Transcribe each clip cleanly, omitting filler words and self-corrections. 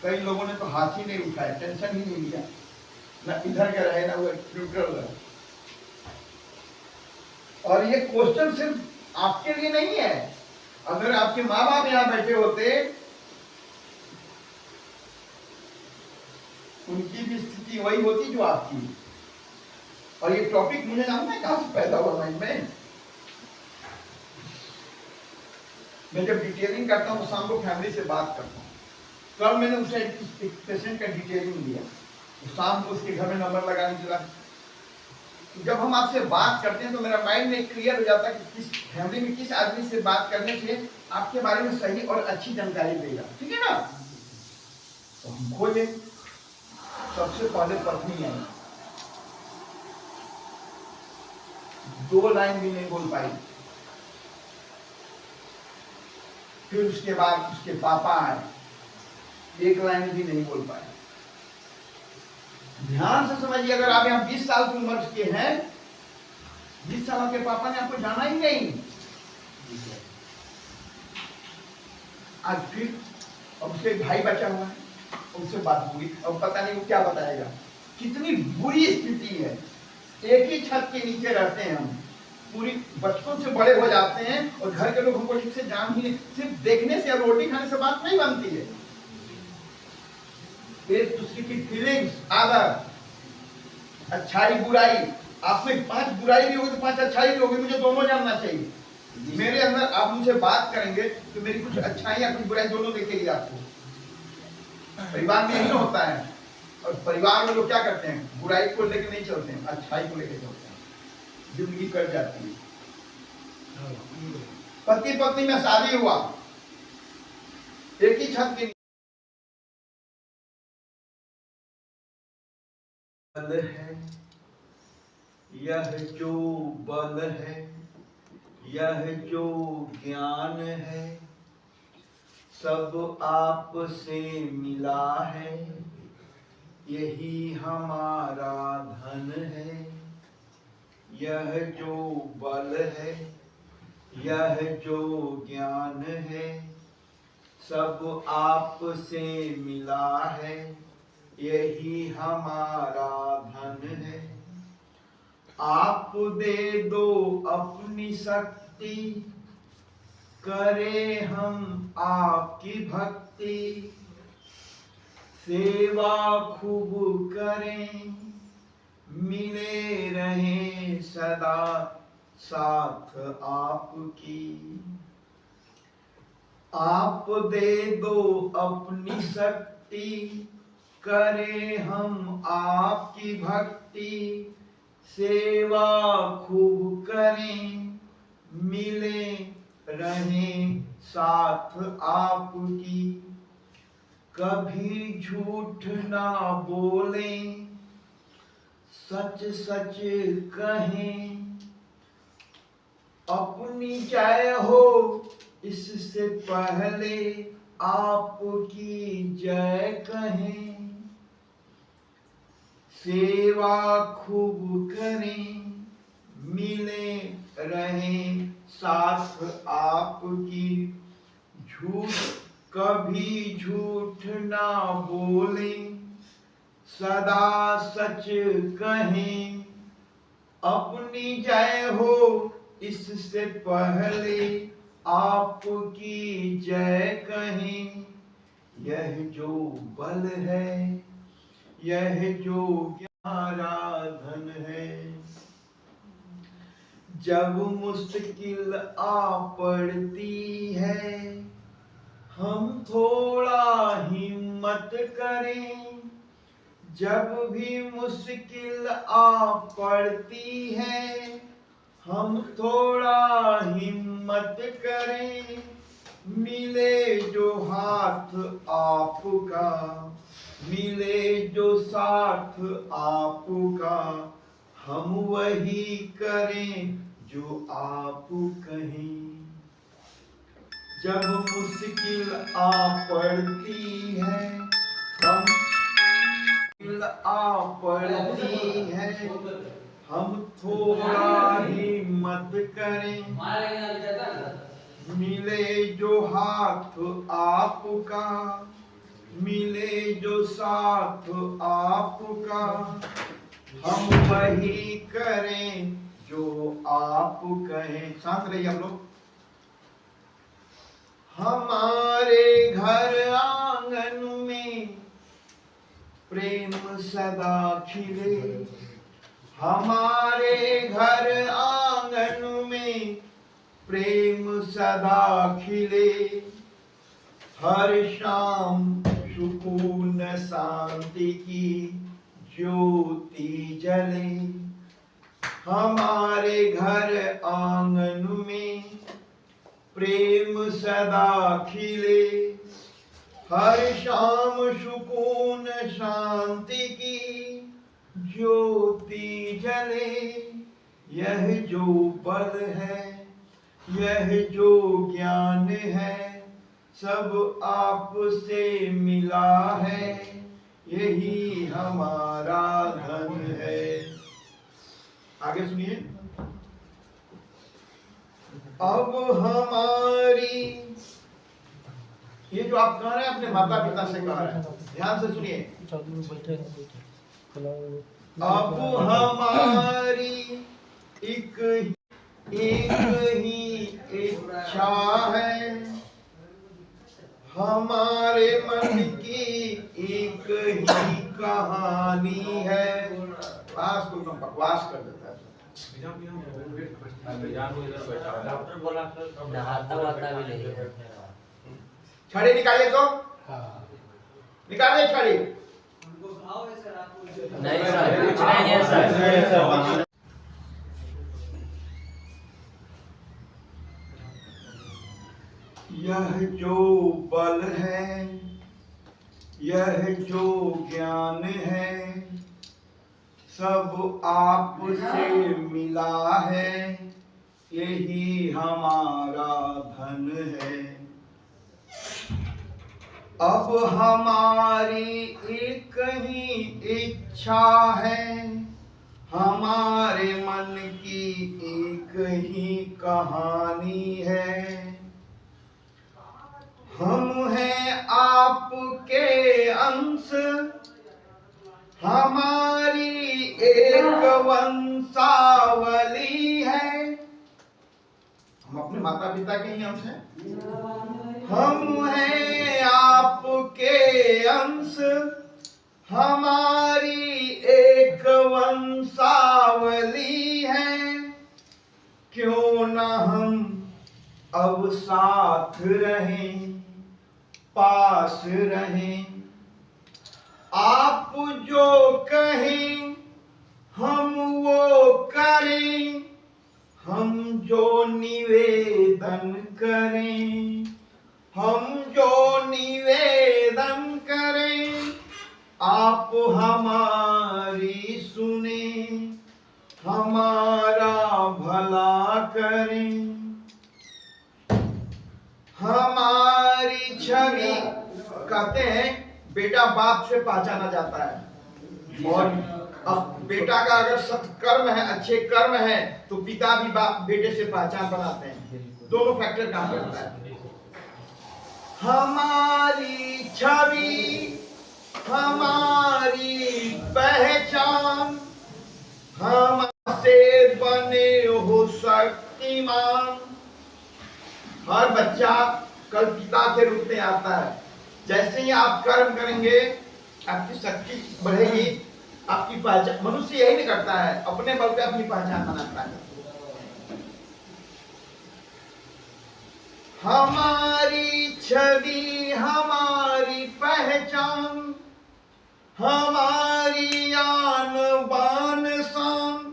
कई लोगों ने तो हाथ ही नहीं उठाया, टेंशन ही नहीं लिया, ना इधर का रहे ना वो न्यूट्रल रहे। और ये क्वेश्चन सिर्फ आपके लिए नहीं है, अगर आपके माँ बाप यहाँ बैठे होते, उनकी भी स्थिति वही होती जो आपकी। और ये टॉपिक मुझे जानना है कहां से पैदा हुआ माइंड में। मैं जब डिटेलिंग करता हूँ शाम को फैमिली से बात करता हूँ। कल मैंने उसे एक पेशेंट का डिटेलिंग दिया, तो शाम को उसके घर में नंबर लगाने चला। तो जब हम आपसे बात करते हैं तो मेरा माइंड में क्लियर हो जाता है कि किस फैमिली में किस आदमी से बात करने से आपके बारे में सही और अच्छी जानकारी देगा, ठीक है ना। तो हम खोले, सबसे पहले पत्नी आई, 2 लाइन भी नहीं बोल पाई। फिर उसके बाद उसके पापा आए, 1 लाइन भी नहीं बोल पाए। ध्यान से समझिए, अगर आप यहाँ 20 साल की उम्र के हैं, 20 साल के पापा ने आपको जाना ही नहीं। आज फिर अब उसके भाई बचा हुआ है, उनसे बात हुई, अब पता नहीं वो क्या बताएगा। कितनी बुरी स्थिति है, एक ही छत के नीचे रहते हैं हम, पूरी बचपन से बड़े हो जाते हैं और घर के लोग हमको ठीक से जान ही नहीं, सिर्फ देखने से या रोटी खाने से बात नहीं बनती है। एक दूसरे की फीलिंग्स, आदत, अच्छाई बुराई, आप में 5 बुराई भी होगी तो 5 अच्छाई भी होगी, मुझे दोनों जानना चाहिए। मेरे अंदर आप मुझसे बात करेंगे तो मेरी कुछ अच्छाई या कुछ बुराई दोनों दिखेगी आपको। परिवार में यही होता है, और परिवार में लोग क्या करते हैं, बुराई को लेकर नहीं चलते हैं, अच्छाई को लेकर चलते हैं, जिंदगी कट जाती है। पति पत्नी में शादी हुआ, एक ही छत के बल है, यह जो बल है, यह जो ज्ञान है, सब आप से मिला है, यही हमारा धन है। यह जो बल है, यह जो ज्ञान है, सब आप से मिला है, यही हमारा धन है। आप दे दो अपनी शक्ति, करें हम आपकी भक्ति, सेवा खूब करें, मिले रहें सदा साथ आपकी। आप दे दो अपनी शक्ति, करें हम आपकी भक्ति, सेवा खूब करें, मिले रहें साथ आपकी। कभी झूठ ना बोलें, सच सच कहें, अपनी जय हो इससे पहले आपकी जय कहें। सेवा खूब करें, मिले रहें साथ आपकी। झूठ कभी झूठ ना बोलें, सदा सच कहें, अपनी जय हो इससे पहले आपकी जय कहें। यह जो बल है, यह जो हमारा धन है। जब मुश्किल आ पड़ती है, हम थोड़ा हिम्मत करें। जब भी मुश्किल आ पड़ती है, हम थोड़ा हिम्मत करें। मिले जो हाथ आपका, मिले जो साथ आपका, हम वही करें जो आप कहें। जब मुश्किल आ पड़ती है, हम आ पड़ती है, हम थोड़ा हिम्मत करें। मिले जो हाथ आपका, मिले साथ आपका, हम वही करें जो आप कहें। शांत रहिए हम लोग। हमारे घर आंगन में प्रेम सदा खिले, हमारे घर आंगन में प्रेम सदा खिले, हर शाम सुकून शांति की ज्योति जले। हमारे घर आंगन में प्रेम सदा खिले, हर शाम सुकून शांति की ज्योति जले। यह जो बल है, यह जो ज्ञान है, सब आपसे मिला है, यही हमारा धन है। आगे सुनिए। अब हमारी, ये जो आप कह रहे हैं अपने माता पिता से कह रहे हैं, ध्यान से सुनिए। अब हमारी एक ही इच्छा है, हमारे मन की एक ही कहानी है। पास को तुम बकवास कर देता है। डॉक्टर बोला नहाता वाता भी नहीं है। छड़ी निकालिए तो, निकालिए छड़ी। नहीं सर, कुछ नहीं है सर। यह जो बल है, यह जो ज्ञान है, सब आपसे मिला है, यही हमारा धन है। अब हमारी एक ही इच्छा है, हमारे मन की एक ही कहानी है। हम हैं आपके अंश, हमारी एक वंशावली है। हम अपने माता पिता के ही अंश हैं। हम हैं आपके अंश, हमारी एक वंशावली है। क्यों ना हम अब साथ रहें, पास रहें, आप जो कहें हम वो करें, हम जो निवेदन करें, हम जो निवेदन करें, आप हमारी सुने, हमारा भला करें। हमारी छवि, कहते हैं बेटा बाप से पहचाना जाता है, और अब बेटा का अगर सत्कर्म है, अच्छे कर्म है, तो पिता भी बाप बेटे से पहचान बनाते हैं। दोनों फैक्टर काम करता है। हमारी छवि, हमारी पहचान, हमसे बने हो शक्तिमान। हर बच्चा कल पिता के रूप में आता है। जैसे ही आप कर्म करेंगे, आपकी शक्ति बढ़ेगी, आपकी पहचान। मनुष्य यही नहीं करता है, अपने बल पे अपनी पहचान बनाता है। हमारी छवि, हमारी पहचान, हमारी आन बान शान,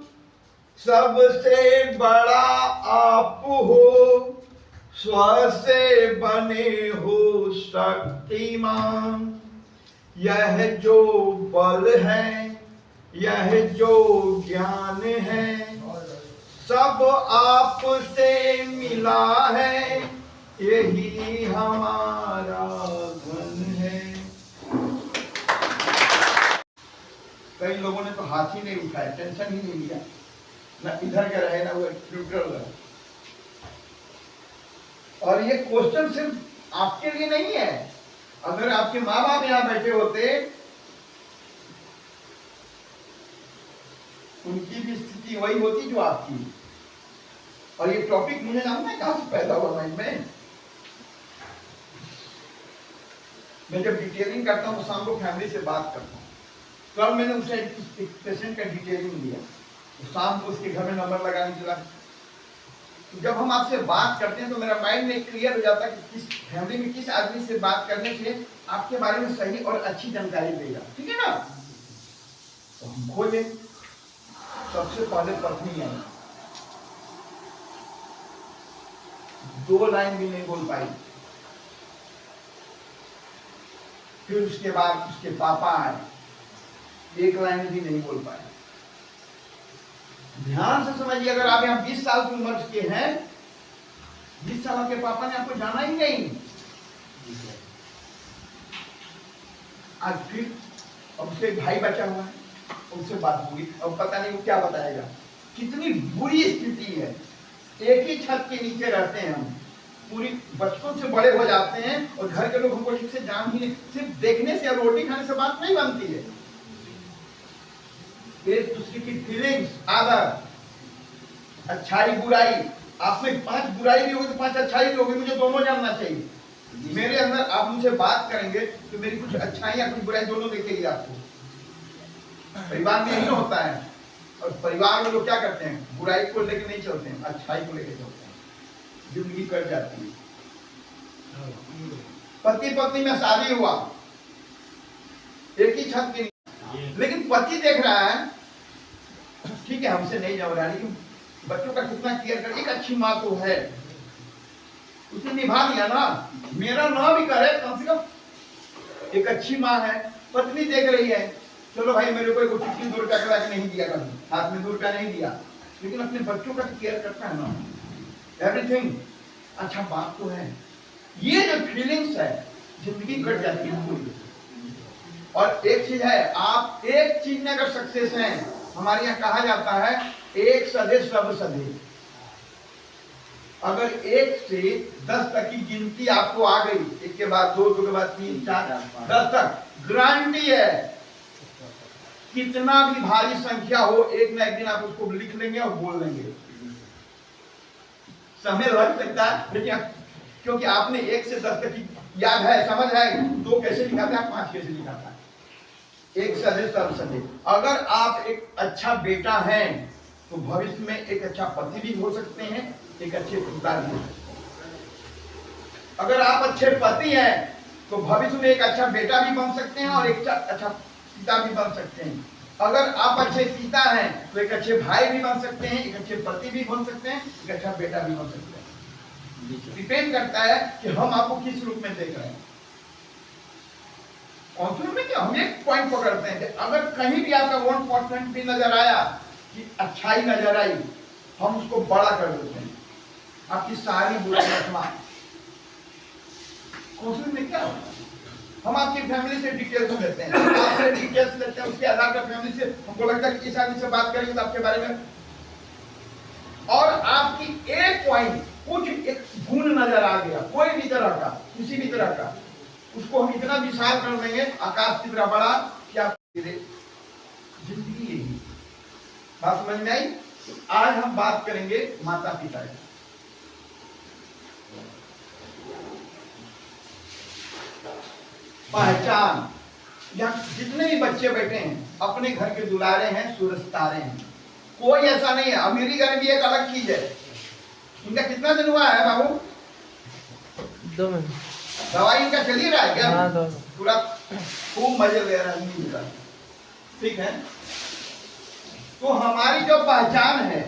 सबसे बड़ा आप हो, स्व से बने हो शक्तिमान। यह जो बल है, यह जो ज्ञान है, सब आपसे मिला है, यही हमारा धन है। कई लोगों ने तो हाथ ही नहीं उठाया, टेंशन ही नहीं लिया, ना इधर के रहे ना वो न्यूट्रल रहे। और ये क्वेश्चन सिर्फ आपके लिए नहीं है। अगर आपके माँ बाप यहाँ बैठे होते उनकी भी स्थिति वही होती जो आपकी। और ये टॉपिक मुझे जानना है कहां से पैदा हुआ माइंड में। मैं जब डिटेलिंग करता हूँ शाम को फैमिली से बात करता हूँ। कल मैंने उसे एक पेशेंट का डिटेलिंग दिया, तो शाम को उसके घर में नंबर लगाने चला। तो जब हम आपसे बात करते हैं तो मेरा माइंड में क्लियर हो जाता है कि किस फैमिली में किस आदमी से बात करने से आपके बारे में सही और अच्छी जानकारी देगा, ठीक है ना। तो हम खोले, सबसे पहले पत्नी आई, 2 लाइन भी नहीं बोल पाई। फिर उसके बाद उसके पापा आए, 1 लाइन भी नहीं बोल पाए। ध्यान से समझिए, अगर आप यहाँ 20 साल की उम्र के हैं, 20 साल के पापा ने आपको जाना ही नहीं। आज फिर अब उसके भाई बचा हुआ है, उनसे बात होगी, अब पता नहीं वो क्या बताएगा। कितनी बुरी स्थिति है, एक ही छत के नीचे रहते हैं हम, पूरी बचपन से बड़े हो जाते हैं और घर के लोग हमको ठीक से जान ही नहीं, सिर्फ देखने से या रोटी खाने से बात नहीं बनती है। एक दूसरे की फीलिंग्स, आदत, अच्छाई बुराई, आप में 5 बुराई भी होगी तो 5 अच्छाई भी होगी, मुझे दोनों जानना चाहिए। मेरे अंदर आप मुझसे बात करेंगे तो मेरी कुछ अच्छाई या कुछ बुराई दोनों दिखेगी आपको। परिवार में यही होता है, और परिवार में लोग क्या करते हैं, बुराई को लेकर नहीं चलते हैं, अच्छाई को लेकर चलते हैं, जिंदगी कट जाती है। पति पत्नी में शादी हुआ, एक ही छत के नीचे, लेकिन पति देख रहा है ठीक है हमसे नहीं जम रहा, लेकिन बच्चों का कितना केयर कर, एक अच्छी माँ तो है, उसने निभा दिया ना, मेरा ना भी करे कम से कम एक अच्छी माँ है। पत्नी देख रही है, चलो भाई मेरे को एक 2 रुपया का नहीं दिया, कभी हाथ में 2 रुपया नहीं दिया, लेकिन अपने बच्चों का केयर करता है ना, एवरीथिंग। अच्छा बात तो है, ये जो फीलिंग्स है जिंदगी कट जाती है पूरी। और एक चीज है, आप एक चीज में अगर सक्सेस हैं, हमारे यहाँ कहा जाता है 1 सधे सब सधे। अगर 1 से 10 तक की गिनती आपको आ गई, 1 के बाद 2, 2 के बाद 3, 4, 10 तक, गारंटी है कितना भी भारी संख्या हो, एक ना एक दिन आप उसको लिख लेंगे और बोल लेंगे। समय लग सकता है, लेकिन क्योंकि आपने 1 से 10 तक की याद है, समझ है, 2 कैसे लिखाता है, 5 कैसे लिखाता है, 1 सधे सब सधे। अगर आप एक अच्छा बेटा हैं तो भविष्य में एक अच्छा पति भी हो सकते हैं, एक अच्छे पिता भी हो सकते हैं। अगर आप अच्छे पति हैं तो भविष्य में एक अच्छा बेटा भी बन सकते हैं और एक अच्छा पिता भी बन सकते हैं। अगर आप अच्छे पिता हैं तो एक अच्छे भाई भी बन सकते हैं, एक अच्छे पति भी बन सकते हैं, एक अच्छा बेटा भी बन सकते हैं। डिपेंड करता है कि हम आपको किस रूप में देख रहे हैं। कॉन्फ्लिक्ट में क्या, हम एक पॉइंट पकड़ते हैं कि अगर कहीं भी आपका 1% भी नजर आया कि अच्छाई नजर आई, हम उसको बड़ा कर देते हैं, आपकी सारी बुराई रखना। कॉन्फ्लिक्ट में क्या होता है, हम आपकी फैमिली से डिटेल्स लेते हैं, आपसे डिटेल्स लेते हैं, उसके आधार पर फैमिली से हमको लगता है कि इस आदमी से बात करेंगे तो आपके बारे में, और आपकी एक पॉइंट कुछ एक गुण नजर आ गया, कोई भी तरह का, किसी भी तरह का, उसको हम इतना विशाल कर देंगे, आकाश की तरह बड़ा, कि आप जिंदगी यही। बात समझ में आई? आज हम बात करेंगे माता पिता की। पहचान, यहाँ जितने भी बच्चे बैठे हैं अपने घर के दुलारे हैं, सूरज तारे हैं, कोई ऐसा नहीं है। अमीरी गरीबी एक अलग चीज है। इनका कितना दिन हुआ है बाबू? 2 महीने। दवाई इनका चल ही रहा है क्या? हाँ, 2। पूरा खूब मजे ले रहा है, ठीक है। तो हमारी जो पहचान है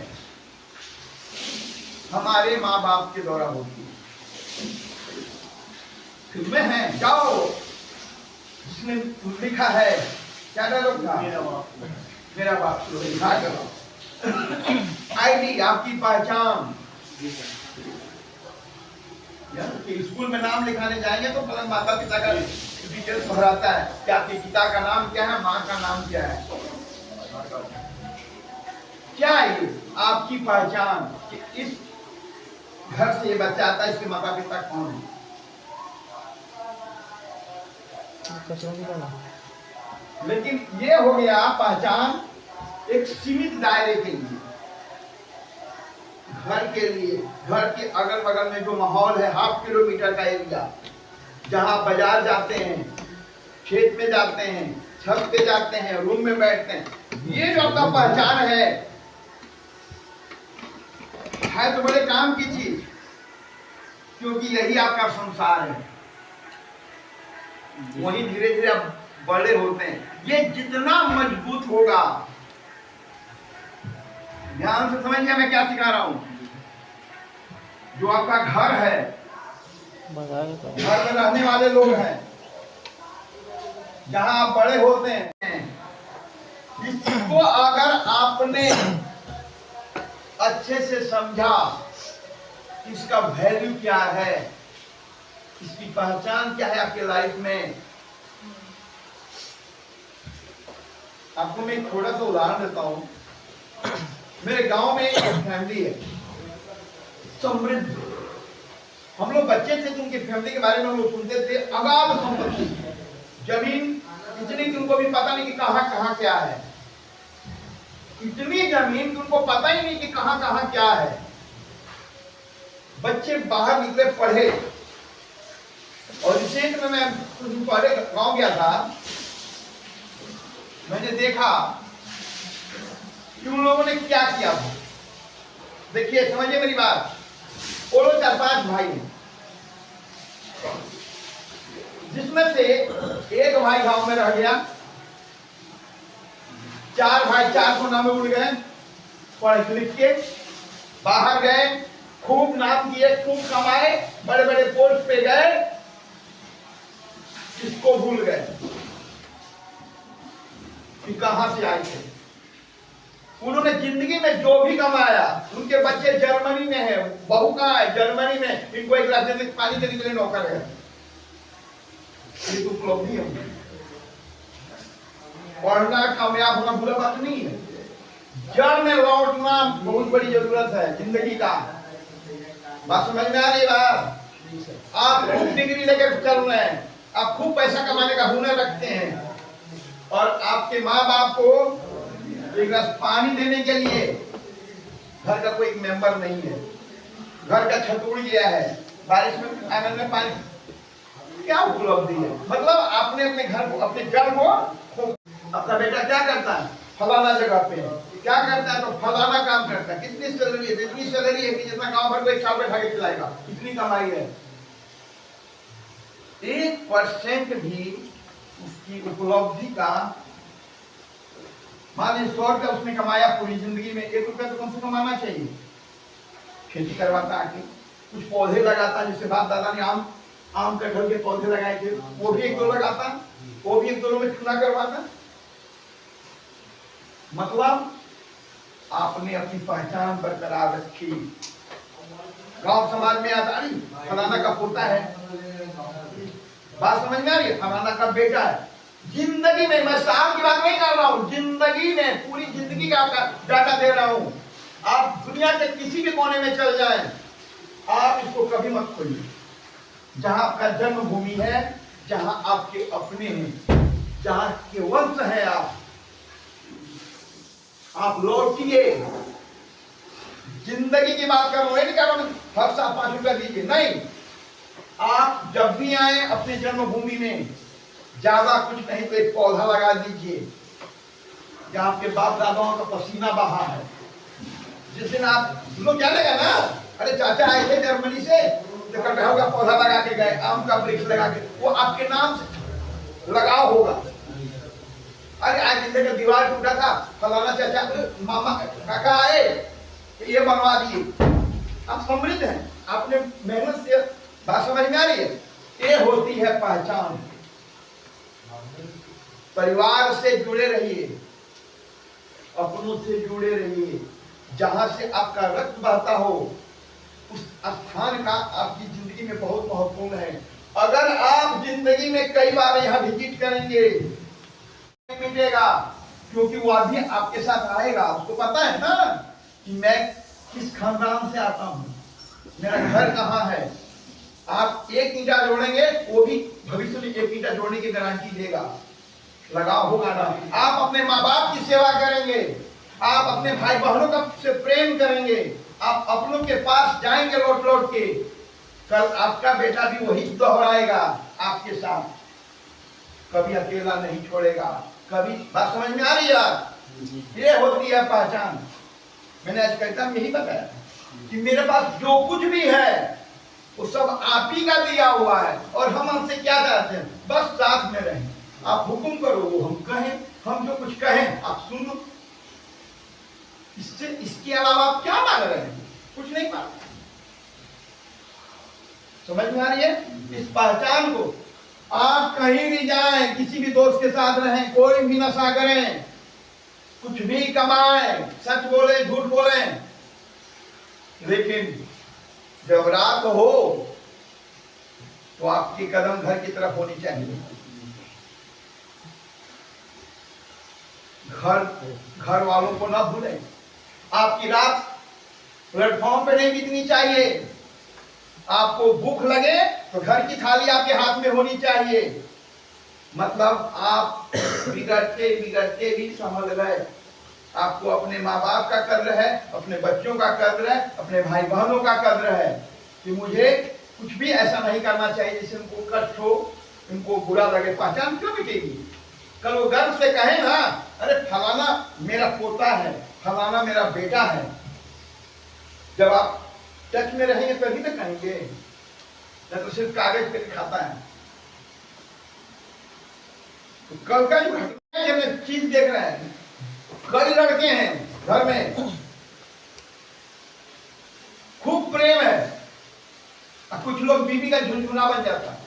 हमारे माँ बाप के द्वारा होती है। फिल्में हैं, जाओ, जिसने लिखा है, क्या डायलॉग था, मेरा बाप लिखा करो। आईडी आपकी पहचान। स्कूल में नाम लिखाने जाएंगे तो पहले माता पिता का डिटेल्स भराता है कि आपके पिता का नाम क्या है, माँ का नाम क्या है। क्या है आपकी पहचान कि इस घर से ये बच्चा आता है, इसके माता पिता कौन है। लेकिन ये हो गया पहचान एक सीमित दायरे के लिए, घर के लिए, घर के अगल बगल में जो माहौल है 1/2 किलोमीटर का एरिया, जहां बाजार जाते हैं, खेत में जाते हैं, छत पे जाते हैं, रूम में बैठते हैं, ये जो आपका पहचान है तो बड़े काम की चीज, क्योंकि यही आपका संसार है। वही धीरे धीरे आप बड़े होते हैं। ये जितना मजबूत होगा, ध्यान से समझिए मैं क्या सिखा रहा हूं। जो आपका घर है, घर में रहने वाले लोग हैं, जहां आप बड़े होते हैं, इसको अगर आपने अच्छे से समझा, इसका वैल्यू क्या है, इसकी पहचान क्या है आपके लाइफ में। आपको मैं एक थोड़ा सा उदाहरण देता हूं। मेरे गांव में एक फैमिली है, समृद्ध। हम लोग बच्चे थे तो उनकी फैमिली के बारे में हम लोग सुनते थे, अगाध संपत्ति, जमीन इतनी कि उनको भी पता नहीं कि कहां कहां क्या है, इतनी जमीन कि उनको पता ही नहीं कि कहां कहां क्या है। बच्चे बाहर निकले, पढ़े, और रिसेंट में मैं कुछ दिन पहले गांव गया था, मैंने देखा कि उन लोगों ने क्या किया था। देखिए, समझिए मेरी बात। वो लोग 4-5 भाई हैं, जिसमें से एक भाई गांव में रह गया, 4 भाई 4 कोना में उड़ गए, पढ़ लिख के बाहर गए, खूब नाम किए, खूब कमाए, बड़े बड़े पोस्ट पे गए, किसको भूल गए कि कहां से आए थे। उन्होंने जिंदगी में जो भी कमाया, उनके बच्चे जर्मनी में है, बहू कहां है, जर्मनी में, इनको एक गिलास पानी देने के लिए नौकर है। ये तो उपलब्धि है। पढ़ना, कामयाब होना बुरा बात नहीं है, जड़ में लौटना बहुत बड़ी जरूरत है जिंदगी का। बात समझ में आ रही है? बात आप खूब डिग्री लेकर चल रहे हैं, आप खूब पैसा कमाने का हुनर रखते हैं, और आपके माँ बाप को एक गिलास पानी देने के लिए घर का कोई मेंबर नहीं है, घर का छत उड़ गया है, बारिश में आंगन में पानी, क्या उपलब्धि है? मतलब आपने अपने घर को, अपने जड़ को, अपना बेटा क्या करता है, फलाना जगह पे है, क्या करता है तो फलाना काम करता है, कितनी सैलरी है, इतनी सैलरी है कि जितना गांव भर को एक साल बैठा के खिलाएगा, इतनी कमाई है। 1% भी उसकी उपलब्धि का, मान लीजिए 100 रुपया उसने कमाया पूरी जिंदगी में, 1 रुपया तो कम से कम आना चाहिए। खेती करवाता आके, कुछ पौधे लगाता, जिससे बाप दादा ने आम कटहल के पौधे लगाए थे, वो भी 1-2 लगाता, वो भी 1-2 में चुना करवाता। मतलब आपने अपनी पहचान बरकरार रखी। गांव समाज में आता नहीं, फलाना का पोता है, बात समझ में आ रही है, फलाना का बेटा है। जिंदगी में, मैं साल की बात नहीं कर रहा हूं, जिंदगी में, पूरी जिंदगी का आपका डाटा दे रहा हूं। आप दुनिया के किसी भी कोने में चल जाएं, आप इसको कभी मत खोलिए। जहां आपका जन्मभूमि है, जहां आपके अपने हैं, जहां के वंश है, आप लौटिए। जिंदगी की बात कर रहा हूं, नहीं कर रहा हूं हर साल 5 रुपया दीजिए, नहीं। आप जब भी आए अपने जन्मभूमि में, ज्यादा कुछ नहीं तो एक पौधा लगा दीजिए जहां आपके बाप दादाओं का पसीना बहा है। जिस दिन आप लोग क्या लगा ना, अरे चाचा आए थे जर्मनी से, तो कटहल का पौधा लगा के गए, आम का वृक्ष लगा के, वो आपके नाम से लगाव होगा। अरे आज जिंदगी का दीवार टूटा था, फलाना चाचा मामा काका आए, ये बनवा दिए। आप समृद्ध हैं, आपने मेहनत से, बात समझ में आ रही है? ये होती है पहचान। परिवार से जुड़े रहिए, अपनों से जुड़े रहिए, जहां से आपका रक्त बहता हो, उस स्थान का आपकी जिंदगी में बहुत महत्वपूर्ण है। अगर आप जिंदगी में कई बार यहाँ विजिट करेंगे, नहीं मिटेगा, क्योंकि वो अभी आपके साथ आएगा। उसको पता है ना कि मैं किस खानदान से आता हूँ, मेरा घर कहाँ है। आप एक ईंटा जोड़ेंगे, वो भी भविष्य में एक ईंटा जोड़ने की गारंटी देगा। लगाव होगा ना। आप अपने माँ बाप की सेवा करेंगे, आप अपने भाई बहनों का से प्रेम करेंगे, आप अपनों के पास जाएंगे लौट लौट के, कल आपका बेटा भी वही दोहराएगा आपके साथ, कभी अकेला नहीं छोड़ेगा कभी। बात समझ में आ रही है यार? ये होती है पहचान। मैंने आज कहता यही बताया कि मेरे पास जो कुछ भी है वो सब आप ही का दिया हुआ है, और हम हमसे क्या चाहते हैं? बस साथ में रहें, आप हुक्म करो वो हम कहें, हम जो कुछ कहें आप सुन लो। इससे इसके अलावा आप क्या मांग रहे हैं? कुछ नहीं मांग रहे। समझ में आ रही है इस पहचान को? आप कहीं भी जाएं, किसी भी दोस्त के साथ रहें, कोई भी नशा करें, कुछ भी कमाएं, सच बोले झूठ बोले, लेकिन जब रात हो तो आपकी कदम घर की तरफ होनी चाहिए। घर वालों को ना भूलें। आपकी रात प्लेटफॉर्म पे नहीं बीतनी चाहिए। आपको भूख लगे तो घर की थाली आपके हाथ में होनी चाहिए। मतलब आप बिगड़ते बिगड़ते भी संभल गए। आपको अपने माँ बाप का कद्र है, अपने बच्चों का कद्र है, अपने भाई बहनों का कद्र है कि मुझे कुछ भी ऐसा नहीं करना चाहिए जिससे उनको कष्ट हो, उनको बुरा लगे। पहचान क्यों मिटेगी? कल वो गर्व से कहे ना, अरे फलाना मेरा पोता है, फलाना मेरा बेटा है। जब आप टच में रहेंगे तभी तो कहेंगे, न तो सिर्फ कागज पे लिखाता है। तो कल का जो चीज देख रहे हैं, कई लड़के हैं घर में, खूब प्रेम है, और कुछ लोग बीवी का झुनझुना बन जाता है।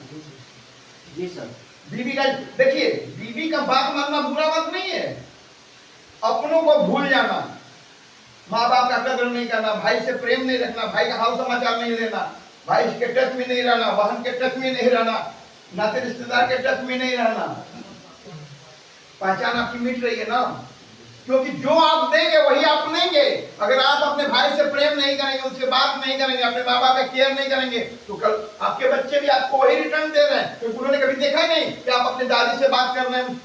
जी सर। बीवी का, देखिए बीवी का बात मानना बुरा बात नहीं है, अपनों को भूल जाना, माँ बाप का कदर नहीं करना, भाई से प्रेम नहीं रखना, भाई का हाल समाचार नहीं लेना, भाई के टच में नहीं रहना, बहन के टच में नहीं रहना, नाते रिश्तेदार के टच में नहीं रहना। पहचान आपकी मिट रही है ना, क्योंकि जो आप देंगे वही आप लेंगे। अगर आप अपने भाई से प्रेम नहीं करेंगे, उससे बात नहीं करेंगे, अपने माँ बाप का केयर नहीं करेंगे, तो कल आपके बच्चे भी आपको वही रिटर्न दे रहे हैं। क्योंकि उन्होंने कभी देखा नहीं कि आप अपने दादी से बात कर रहे हैं,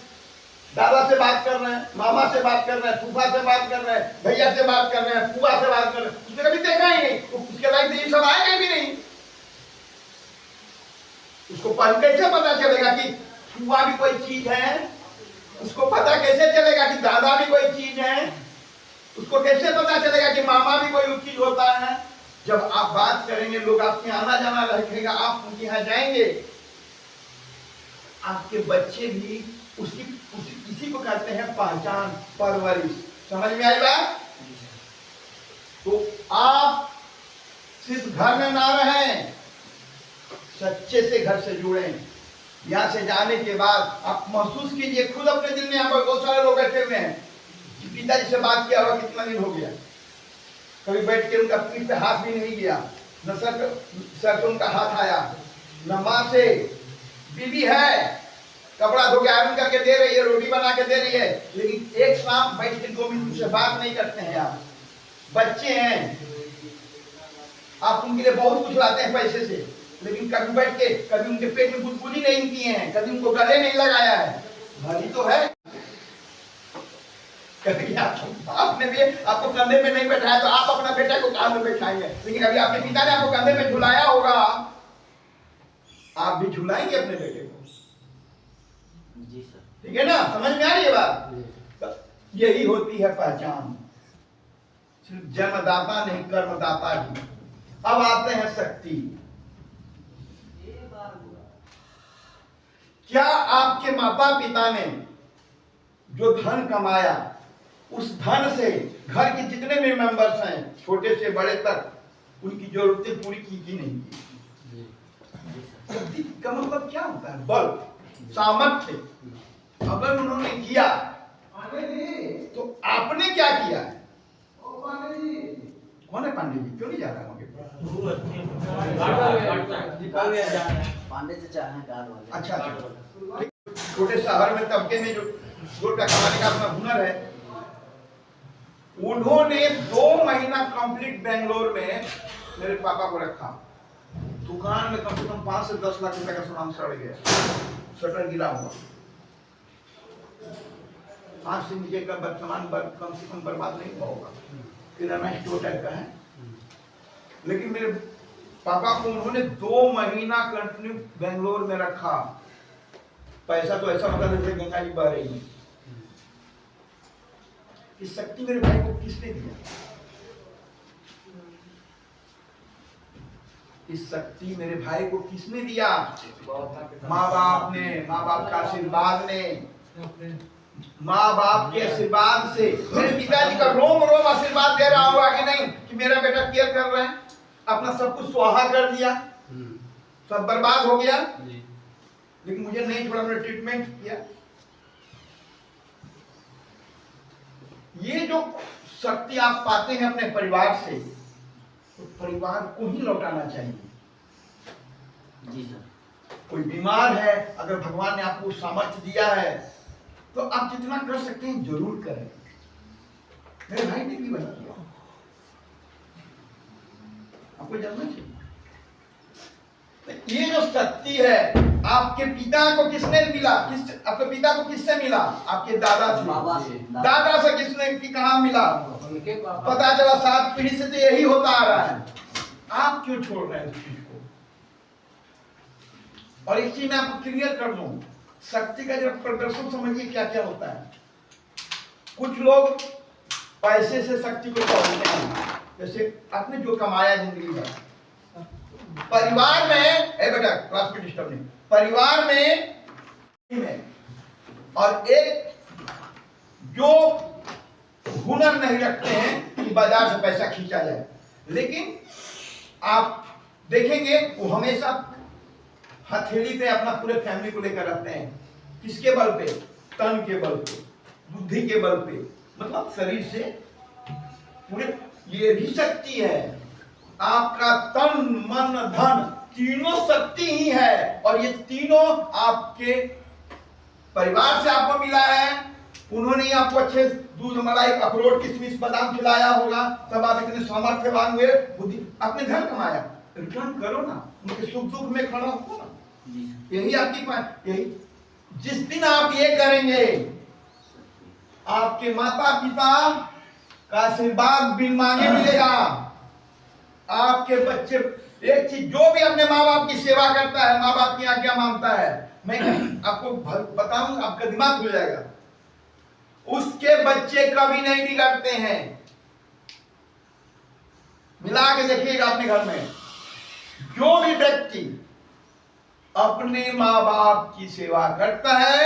दादा से बात कर रहे हैं, मामा से बात कर रहे हैं, फूफा से बात कर रहे हैं, भैया से बात कर रहे हैं, फूफा से बात कर रहे हैं, उसने कभी देखा ही नहीं। उसके लायक तो ये सब आएगा भी नहीं। उसको कैसे पता चलेगा कि फूफा भी कोई चीज है? उसको पता कैसे चलेगा कि दादा भी कोई चीज है? उसको कैसे पता चलेगा कि मामा भी कोई चीज होता है? जब आप बात करेंगे, लोग आपके आना जाना रखेगा, आप उनके यहाँ जाएंगे, आपके बच्चे भी इसी को कहते हैं पहचान, परवरिश। समझ में आई बात? तो आप सिर्फ घर में ना रहें, सच्चे से घर से जुड़ें। यहाँ से जाने के बाद आप महसूस कीजिए खुद अपने दिल में। यहाँ पर बहुत सारे लोग बैठे हुए हैं कि पिताजी से बात किया हुआ कितना दिन हो गया, कभी बैठ के उनका पीठ पे हाथ भी नहीं गया, न सर पे उनका हाथ आया, न माँ से। बीवी है, कपड़ा धो के आयरन करके दे रही है, रोटी बना के दे रही है, लेकिन एक शाम बैठ के 2 मिनट से बात नहीं करते हैं आप। बच्चे हैं, आप उनके लिए बहुत कुछ लाते हैं पैसे से, लेकिन कभी बैठ के कभी उनके पेट में गुदगुदी नहीं किए हैं, कभी उनको गले नहीं लगाया है। भली तो है, कभी आपने भी आपको कंधे पे नहीं बैठाया तो आप अपना बेटा को कहां में बैठाएंगे? लेकिन कभी आपके पिता ने आपको कंधे पे झुलाया होगा, आप भी झुलाएंगे अपने बेटे को। जी सर। ठीक है ना? समझ में आ रही है बात? यही होती है पहचान। सिर्फ जन्मदाता नहीं, कर्मदाता भी। अब आते हैं शक्ति। क्या आपके माता पिता ने जो धन कमाया, उस धन से घर के जितने भी मेंबर्स हैं, छोटे से बड़े तक, उनकी जरूरतें पूरी की कि नहीं की? शक्ति का मतलब क्या होता है? बल, सामर्थ्य। अगर उन्होंने किया तो आपने क्या किया है? कौन है पांडे जी? क्यों नहीं जा रहा है वहां? पांडे से चाहे। अच्छा, छोटे शहर में तबके में जो रुपया कमाने का अपना हुनर है, उन्होंने 2 महीना कंप्लीट बेंगलोर में मेरे पापा को रखा। दुकान में कम से कम 5 से 10 लाख रुपए का सामान सड़ गया, शटर गिरा हुआ। आज से मुझे का वर्तमान कम से कम बर्बाद नहीं हुआ होगा, किराना स्टोर टाइप का है। लेकिन मेरे पापा को उन्होंने 2 महीना कंटिन्यू बेंगलोर में रखा। पैसा तो ऐसा होता जैसे गंगा जी बह रही है। इस शक्ति मेरे भाई को किसने दिया? इस शक्ति मेरे भाई को किसने दिया? माँ बाप ने, माँ बाप का आशीर्वाद ने, माँ बाप के आशीर्वाद से। मेरे पिताजी का रोम रोम आशीर्वाद दे रहा होगा कि नहीं कि मेरा बेटा केयर कर रहा है। अपना सब कुछ स्वाहा कर दिया, सब बर्बाद हो गया, लेकिन मुझे नहीं छोड़ा, मैंने ट्रीटमेंट किया। ये जो शक्ति आप पाते हैं अपने परिवार से, तो परिवार को ही लौटाना चाहिए। जी सर। कोई बीमार है, अगर भगवान ने आपको सामर्थ्य दिया है तो आप जितना कर सकते हैं जरूर करें। मेरे भाई ने भी बना दिया, आपको जानना चाहिए। तो ये जो शक्ति है आपके पिता को किसने मिला? आपके पिता को किससे मिला? आपके दादा से। बाबा से। दादा से किसने की कहाँ मिला? उनके पापा। पता चला 7 पीढ़ी से तो यही होता आ रहा है। आप क्यों छोड़ रहे हैं इस चीज को? और एक चीज मैं आपको क्लियर कर दूं, शक्ति का जब प्रदर्शन समझिए क्या क्या होता है। कुछ लोग पैसे से शक्ति को तोड़ते हैं, जैसे आपने जो कमाया जिंदगी भर, परिवार में बेटा क्लास में डिस्टर्ब नहीं, परिवार में और एक जो हुनर नहीं रखते हैं कि बाजार से पैसा खींचा जाए, लेकिन आप देखेंगे वो हमेशा हथेली पे अपना पूरे फैमिली को लेकर रहते हैं। किसके बल पे? तन के बल पे, बुद्धि के बल पे, मतलब शरीर से पूरे। ये भी शक्ति है। आपका तन मन धन तीनों शक्ति ही है, और ये तीनों आपके परिवार से आपको मिला है। उन्होंने आपको अच्छे दूध मलाई अखरोट किशमिश बादाम खिलाया होगा, तब आप इतने सामर्थ्यवान हुए। बुद्धि आपने घर कमाया, रिटर्न करो ना, उनके सुख दुख में खड़ा हो ना। यही आपकी यही जिस दिन आप ये करेंगे, आपके माता पिता का आशीर्वाद बिन मांगे मिलेगा। आपके बच्चे एक चीज, जो भी अपने माँ बाप की सेवा करता है, माँ बाप की आज्ञा मानता है, मैं आपको बताऊं, आपका दिमाग खुल जाएगा, उसके बच्चे कभी नहीं बिगड़ते हैं। मिला के देखिएगा अपने घर में, जो भी व्यक्ति अपने माँ बाप की सेवा करता है,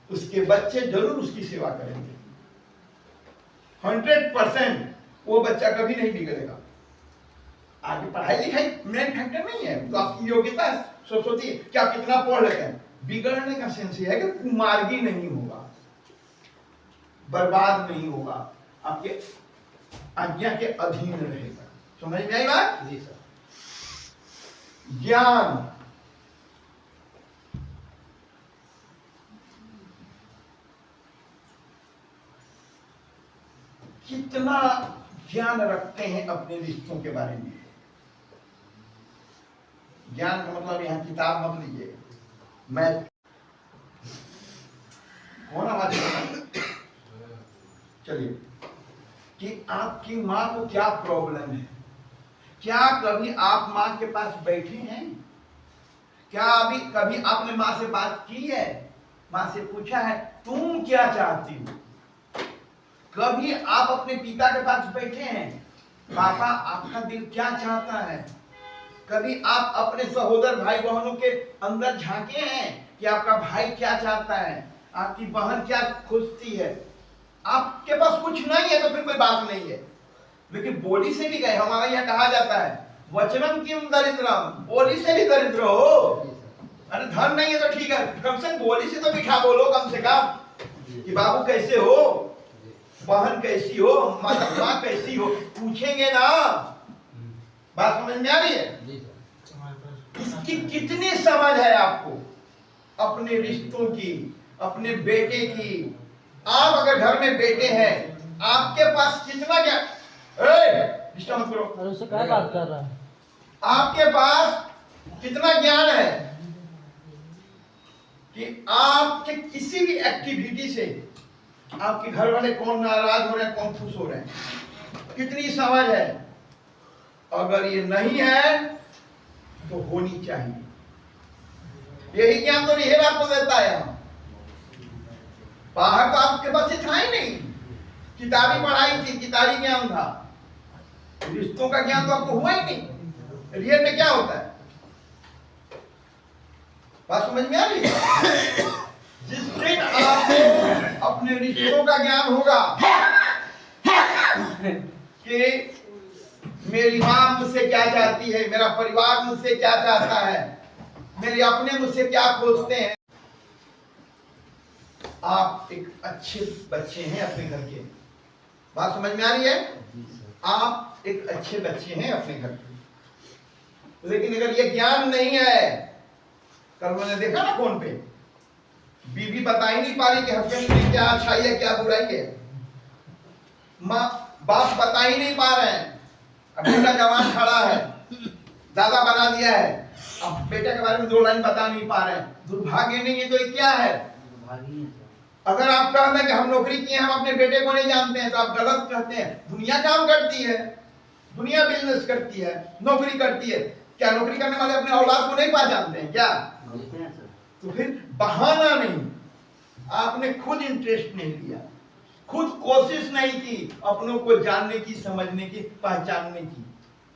उसके बच्चे जरूर उसकी सेवा करेंगे। 100% वो बच्चा कभी नहीं बिगड़ेगा। आगे पढ़ाई लिखाई मेन फैक्टर नहीं है, तो आपकी योग्यता सोचिए कि आप कितना पढ़ लेते हैं। बिगड़ने का सेंस है कि कुमार्गी नहीं होगा, बर्बाद नहीं होगा, आपके आज्ञा के अधीन रहेगा। समझ में आई बात? जी सर। ज्ञान, कितना ज्ञान रखते हैं अपने रिश्तों के बारे में। ज्ञान का मतलब यहां किताब मत लीजिए, मैं कौन आवाज चलिए कि आपकी माँ को क्या प्रॉब्लम है। क्या कभी आप माँ के पास बैठे हैं? क्या अभी कभी आपने माँ से बात की है? माँ से पूछा है तुम क्या चाहती हो? कभी आप अपने पिता के पास बैठे हैं, पापा आपका दिल क्या चाहता है? कभी आप अपने सहोदर भाई बहनों के अंदर झांके हैं कि आपका भाई क्या चाहता है, आपकी बहन क्या खोजती है? आपके पास कुछ नहीं है तो फिर कोई बात नहीं है, लेकिन बोली से भी गए। हमारा यहाँ कहा जाता है वचनम किम दरिद्रम, बोली से भी दरिद्र हो। अरे धन नहीं है तो ठीक है, कम से कम बोली से तो मीठा बोलो, कम से कम कि बाबू कैसे हो, बहन कैसी हो, माँ कैसी हो, पूछेंगे ना। बात समझ में आ रही है? इसकी कितनी समझ है आपको अपने रिश्तों की, अपने बेटे की। आप अगर घर में बेटे हैं, आपके पास कितना क्या डिस्टर्ब मत करो, अरे उससे क्या बात कर रहा है? आपके पास कितना ज्ञान है। कि आपके किसी भी एक्टिविटी से आपके घर वाले कौन नाराज हो रहे हैं, कौन खुश हो रहे हैं, कितनी समझ है। अगर ये नहीं है तो होनी चाहिए। यही ज्ञान तो रिहेर आपको देता है। बाहर तो आपके पास ये था ही नहीं, किताबी पढ़ाई थी, किताबी ज्ञान था, रिश्तों का ज्ञान तो आपको हुआ ही नहीं। रियल में क्या होता है, बात समझ में आ रही है? जिस दिन आपको अपने रिश्तों का ज्ञान होगा कि मेरी मां मुझसे क्या चाहती है, मेरा परिवार मुझसे क्या चाहता है, मेरे अपने मुझसे क्या खोजते हैं, आप एक अच्छे बच्चे हैं अपने घर के। बात समझ में आ रही है? आप एक अच्छे बच्चे हैं अपने घर के। लेकिन अगर ये ज्ञान नहीं है, कल मैंने देखा ना फोन पे, बीवी बता ही नहीं पा रही कि हस्बैंड में क्या अच्छाई है क्या बुराई है, माँ बाप बता ही नहीं पा रहे हैं। अब बेटा जवान खड़ा है, दादा बना दिया है, अब बेटा के बारे में 2 लाइन बता नहीं पा रहे हैं। दुर्भाग्य नहीं है तो ये क्या है? अगर आप कहते हैं कि हम नौकरी किए, हम अपने बेटे को नहीं जानते हैं, तो आप गलत कहते हैं। दुनिया काम करती है, दुनिया बिजनेस करती है, नौकरी करती है। क्या नौकरी करने वाले अपने औलाद को नहीं पहचानते हैं क्या? तो फिर बहाना नहीं, आपने खुद इंटरेस्ट नहीं लिया, खुद कोशिश नहीं की अपनों को जानने की, समझने की, पहचानने की।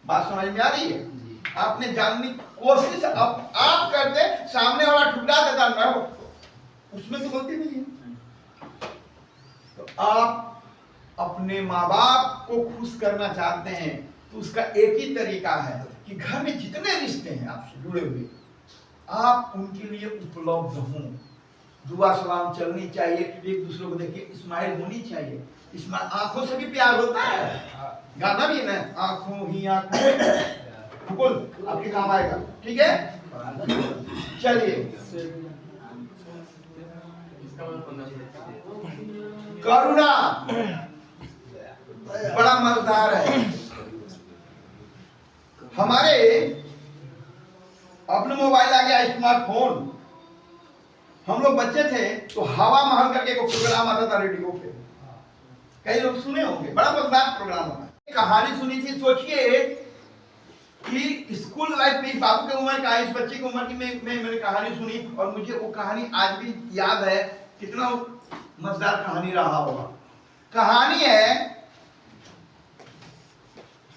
बात समझ में आ रही है? आपने जानने की कोशिश आप करते, सामने वाला ठुकरा देता ना, उसमें तो गलती नहीं है। तो आप अपने माँ बाप को खुश करना चाहते हैं तो उसका एक ही तरीका है कि घर में जितने रिश्ते हैं आपसे जुड़े हुए, आप उनके लिए उपलब्ध हों। दुआ सलाम चलनी चाहिए, एक दूसरे को देखिए, स्माइल होनी चाहिए। स्माइल, आंखों से भी प्यार होता है, गाना भी है ना, आंखों ही आंखों, बिल्कुल आपके काम आएगा। ठीक है, चलिए। करुणा बड़ा मजेदार है। हमारे अपने मोबाइल आ गया, स्मार्टफोन। हम लोग बच्चे थे तो हवा महल करके एक प्रोग्राम आता था रेडियो पे, कई लोग सुने होंगे, बड़ा मजेदार प्रोग्राम था। कहानी सुनी थी, सोचिए कि स्कूल लाइफ में बाबू की उम्र का, इस बच्चे की उम्र की मैंने कहानी सुनी और मुझे वो कहानी आज भी याद है। कितना मजेदार कहानी रहा होगा। कहानी है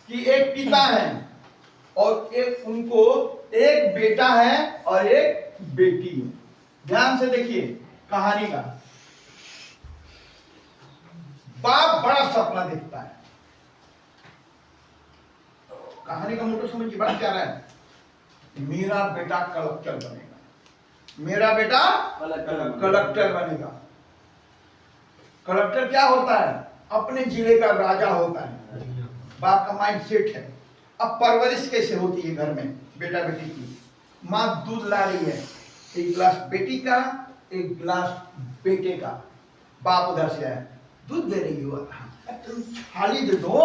कि एक पिता है और एक उनको एक बेटा है और एक बेटी है। ध्यान से देखिए कहानी का। बाप बड़ा सपना देखता है, कहानी का मोटो समझिए, बड़ा प्यारा है। मेरा बेटा कलेक्टर बनेगा, मेरा बेटा कलेक्टर बनेगा। कलेक्टर क्या होता है? अपने जिले का राजा होता है। बाप का माइंड सेट है। अब परवरिश कैसे होती है घर में बेटा बेटी की? माँ दूध ला रही है, एक गिलास बेटी का, एक गिलास बेटे का। बाप उधर से आया, दूध दे रही हो, तुम थाली दे दो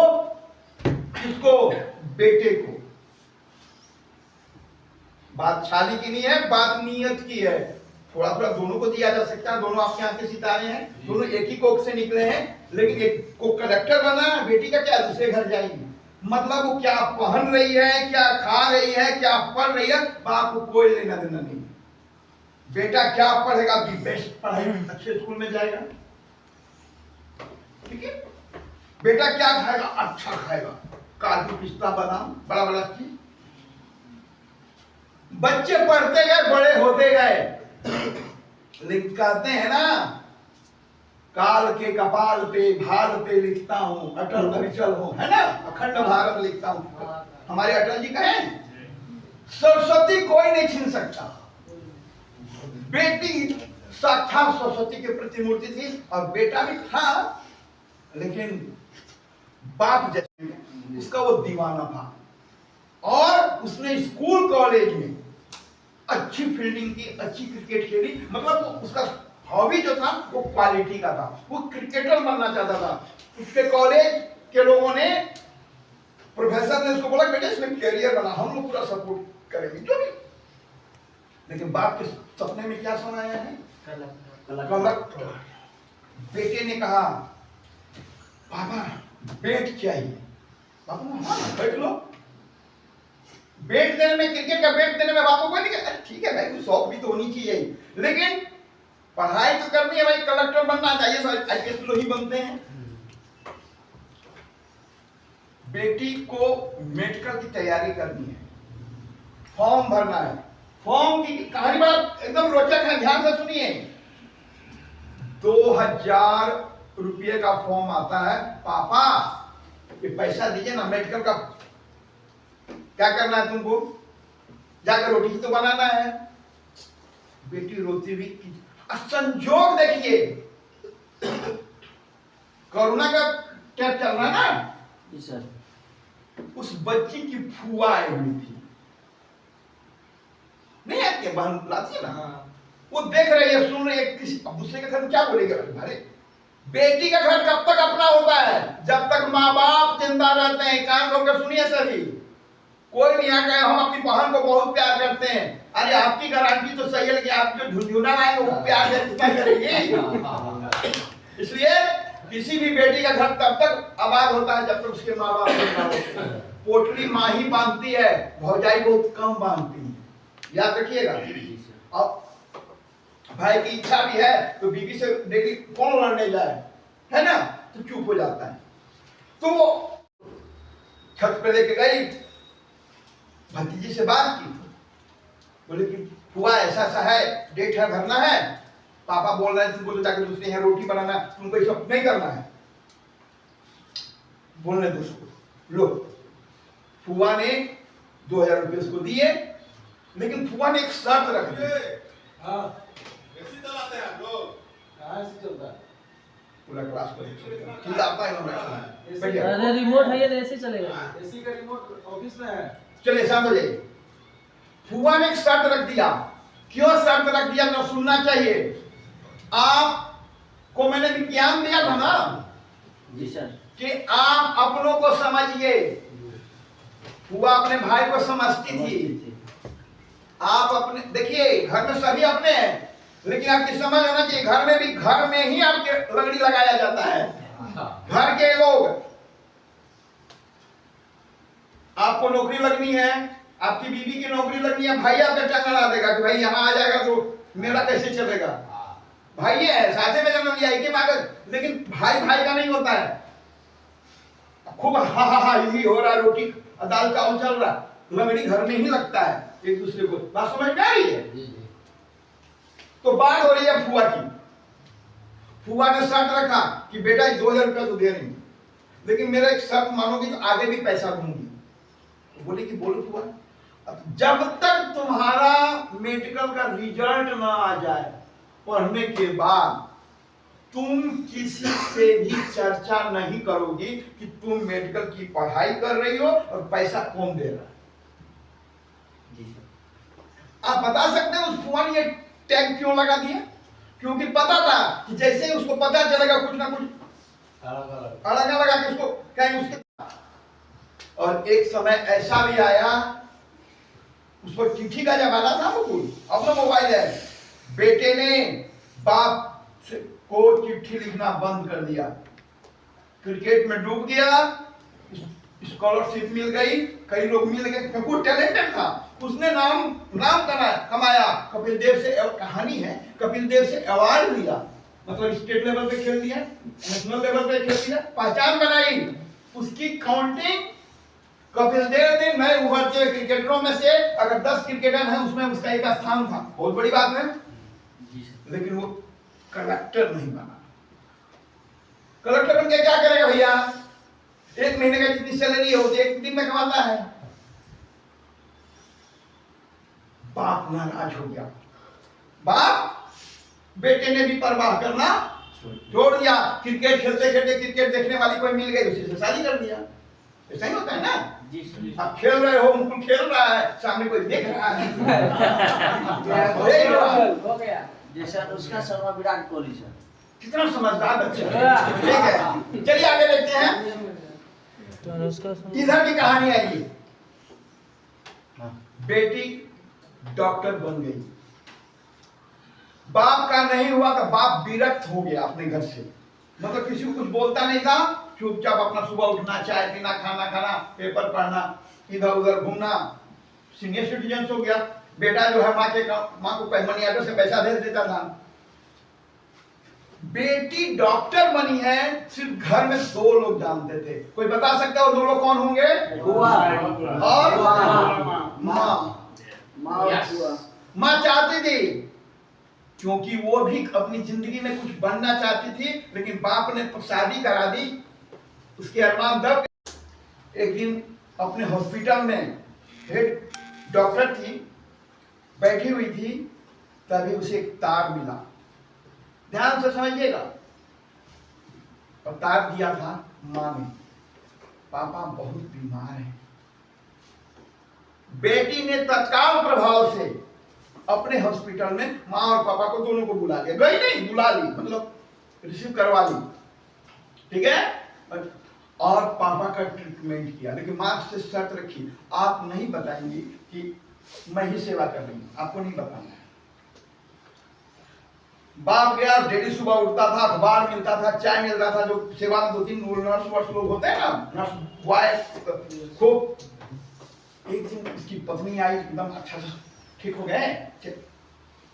किसको? बेटे को। बात छाली की नहीं है, बात नीयत की है। थोड़ा थोड़ा दोनों को दिया जा सकता है, दोनों आपके यहाँ के सितारे हैं, दोनों एक ही कोख से निकले हैं, लेकिन एक को कलेक्टर बना है, बेटी का क्या दूसरे घर जाएगी। मतलब वो क्या पहन रही है, क्या खा रही है, क्या पढ़ रही है, बाप को कोई लेना देना नहीं। बेटा क्या पढ़ेगा, भी बेस्ट पढ़ेगा, अच्छे स्कूल में जाएगा, ठीक है। बेटा क्या खाएगा, अच्छा खाएगा, काजू पिस्ता बादाम, बड़ा बड़ा चीज। बच्चे पढ़ते गए, बड़े होते गए, लेकिन कहते हैं ना, काल के कपाल पे भाल पे लिखता हूं, अटल अविचल हूं, है ना, अखंड भारत लिखता हूं। हमारे अटल जी कहें, सरस्वती कोई नहीं छीन सकता। बेटी साक्षात सरस्वती की प्रतिमूर्ति थी और बेटा भी था, लेकिन बाप जैसे इसका वो दीवाना था। और उसने स्कूल कॉलेज में अच्छी फील्डिंग की, अच्छी क्रिकेट खेली, मतलब उसका हॉबी जो था वो क्वालिटी का था, वो क्रिकेटर बनना चाहता था। उसके कॉलेज के लोगों ने, प्रोफेसर ने उसको बोला, बेटे इसमें कैरियर बना, हम लोग पूरा सपोर्ट करेंगे, जो भी। लेकिन बाप के सपने में क्या समाया है? कलेक्टर। बेटे ने कहा पापा बैट चाहिए। पापा ने हाँ बैठ लो। बैट देने में, क्रिकेट का बैट देने में बापू कोई नहीं कहता, अरे ठीक है भाई कुछ शौक भी तो होनी चाहिए, लेकिन पढ़ाई तो करनी है भाई, कलेक्टर बनना चाहिए, आईपीएस लोग ही बनते हैं। बेटी को मेडिकल की तैयारी करनी है, फॉर्म भरना है। फॉर्म की कहानी बड़ा एकदम रोचक है, ध्यान से सुनिए। 2000 रुपये का फॉर्म आता है। पापा ये पैसा दीजिए ना, मेडिकल का क्या करना है तुमको? जाकर रोटी तो बनाना है। बेटी रोती हुई, संजोग देखिए, कोरोना का टैप चल रहा है ना जी सर, उस बच्ची की फुआ आई हुई थी, नहीं आती है, बहन लाती है ना, वो देख रही है, सुन रही है, किसी अब दूसरे के घर में क्या बोलेगा? अरे बेटी का घर कब तक अपना होता है? जब तक माँ बाप जिंदा रहते हैं। कान खोल कर सुनिए सभी, कोई नहीं आ गए, हम अपनी बहन को बहुत प्यार करते हैं। अरे आपकी गारंटी तो सही है, लेकिन आप जो झुंझुना लाएंगे वो प्यार कितना करेगी? इसलिए किसी भी बेटी का घर तब तक आबाद होता है जब तक उसके माँ बाप जिंदा होते हैं। पोटली माँ ही बांधती है, भौजाई बहुत कम बांधती है, याद रखिएगा। अब भाई की इच्छा भी है तो बीवी से डेली कौन लड़ने जाए, है ना, तो चुप हो जाता है। तो वो छत पे लेके गई, भतीजी से बात की, बोले कि हुआ ऐसा ऐसा है, डेट है, भरना है। पापा बोल रहे हैं तुमको तो जाकर दूसरे यहाँ रोटी बनाना, तुमको ये सब नहीं करना है। बोलने दो उसको। लो, फुआ ने 2000 रुपये उसको दिए, लेकिन फुआ ने एक शर्त रख दी। पूरा क्लास को ठीक आता है, अरे रिमोट है ये, ऐसे चलेगा। एसी का रिमोट ऑफिस में है। चलिए शांत हो जाइए। फुआ ने एक शर्त रख दिया। क्यों शर्त रख दिया? तो सुनना चाहिए। आपको मैंने विज्ञान दिया था ना जी सर, कि आप अपनों को समझिए। फुआ अपने भाई को समझती थी। आप अपने देखिए, घर में सभी अपने हैं, लेकिन आपकी समझ होना चाहिए, घर में भी, घर में ही आपके लगड़ी लगाया जाता है। घर के लोग, आपको नौकरी लगनी है, आपकी बीवी की नौकरी लगनी है, भाई आपका टंगा ला देगा कि भाई यहाँ आ जाएगा तो मेरा कैसे चलेगा? भाई है, साथे में जन्म लिया, एक ही माँ का, लेकिन भाई भाई का नहीं होता है। खूब हा हा हा ही हो रहा, रोटी दाल चावल चल रहा, लगड़ी घर में ही लगता है एक दूसरे को। बात समझ में आ रही है? तो बात हो रही है फुआ की। फुआ ने शर्त रखा कि बेटा 2000 रुपया तो दे रही, लेकिन मेरा एक शर्त मानोगी तो आगे भी पैसा दूंगी। तो बोले कि बोलो फुआ। जब तक तुम्हारा मेडिकल का रिजल्ट ना आ जाए पढ़ने के बाद, तुम किसी से भी चर्चा नहीं करोगी कि तुम मेडिकल की पढ़ाई कर रही हो और पैसा कौन दे रहा है। आप बता सकते हैं उस फुआ ने ये टैग क्यों लगा दिया? क्योंकि पता था कि जैसे ही उसको पता चलेगा कुछ ना कुछ अलग लगा के उसको कहेंगे उसके। और एक समय ऐसा भी आया, उस पर चिट्ठी का जमाना था, अपना मोबाइल है, बेटे ने बाप को चिट्ठी लिखना बंद कर दिया, क्रिकेट में डूब गया, स्कॉलरशिप मिल गई, कई लोग मिल गए, क्योंकि टैलेंटेड था, उसने नाम कमाया। कपिल देव से कहानी है, कपिल देव से अवार्ड लिया, मतलब स्टेट लेवल पे खेल लिया, नेशनल लेवल पे खेल लिया, पहचान बनाई। उसकी काउंटिंग कपिल देव ने नए उभरते हुए क्रिकेटरों में से अगर 10 क्रिकेटर हैं उसमें उसका एक स्थान था, बहुत बड़ी बात है। लेकिन वो कलेक्टर नहीं बना। कलेक्टर बन के क्या करेगा भैया? एक महीने का जितनी सैलरी है वो एक दिन में कमाता है। बाप नाराज हो गया। बाप बेटे ने भी परवाह करना छोड़ दिया। क्रिकेट खेलते खेलते क्रिकेट देखने वाली कोई मिल गई, उसी से शादी कर दिया। ऐसा ही होता है ना? आप खेल रहे हो, मुकुल खेल रहा है, सामने कोई देख रहा है। हो गया जैसा उसका शर्मा विराट कोहली सर। कितना समझदार बच्चा है। ठीक है, चलिए आगे देखते हैं। इधर की कहानी आई। बेटी डॉक्टर बन गई। बाप का नहीं हुआ तो बाप विरक्त हो गया अपने घर से, मतलब किसी को कुछ बोलता नहीं था, चुपचाप अपना सुबह उठना, चाय पीना, खाना खाना, पेपर पढ़ना, इधर उधर घूमना, सीनियर सिटीजन हो गया। बेटा जो है माँ को मनी ऑर्डर से पैसा भेज देता था। बेटी डॉक्टर बनी है, सिर्फ घर में 2 लोग जानते थे। कोई बता सकता है वो 2 लोग कौन होंगे? और माँ चाहती थी, क्योंकि वो भी अपनी जिंदगी में कुछ बनना चाहती थी, लेकिन बाप ने शादी करा दी, उसके अरमान दब। एक दिन अपने हॉस्पिटल में हेड डॉक्टर थी, बैठी हुई थी, तभी उसे एक तार मिला, ध्यान से समझिएगा, और तार दिया था माँ ने। पापा बहुत बीमार हैं। बेटी ने तत्काल प्रभाव से अपने हॉस्पिटल में माँ और पापा को दोनों को बुला लिया, गई नहीं, बुला ली, मतलब रिसीव करवा ली, ठीक है, और पापा का ट्रीटमेंट किया। लेकिन माँ से शर्त रखी, आप नहीं बताएंगी कि मैं ही सेवा कर रही हूँ, आपको नहीं बताना है। बाप गया, डेली सुबह उठता था, अखबार मिलता था, चाय मिलता था, जो सेवा में 2-3 नर्स वर्स लोग होते हैं ना, नर्स बॉय खूब। एक दिन उसकी पत्नी आई, एकदम अच्छा से ठीक हो गए,